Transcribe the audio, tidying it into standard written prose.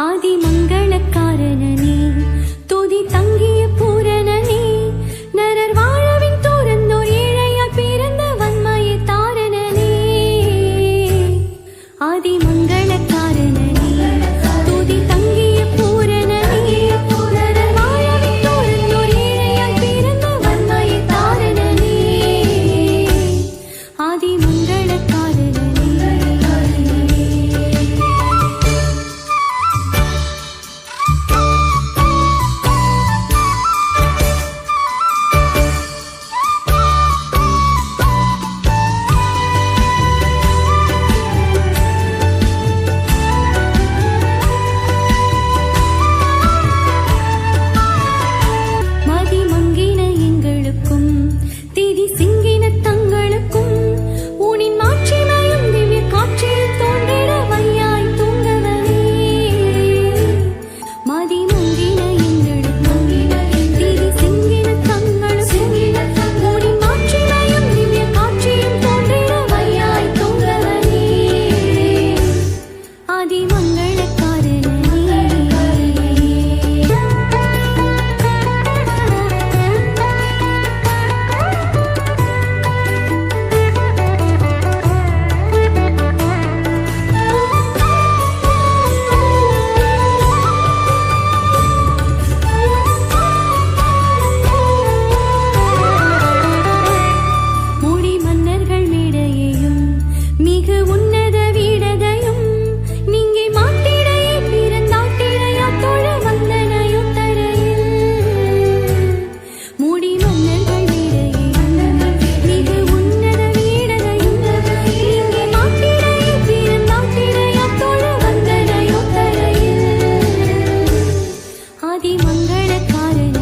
ஆதிமங்களக்காரனே துதி தங்கிய பூரணனே நரர் வாழவின் தோரன்னோர் ஏழையாய் பிறந்த வன்மையை தாரணனே ஆதிமங்களக்காரனே துதி தங்கிய பூரணனே நரர் வாழவின் தோரன்னோர் ஏழையாய் பிறந்த வன்மையை தாரணனே ஆதிமங்களக்காரனே ஆதிமங்களக்காரனே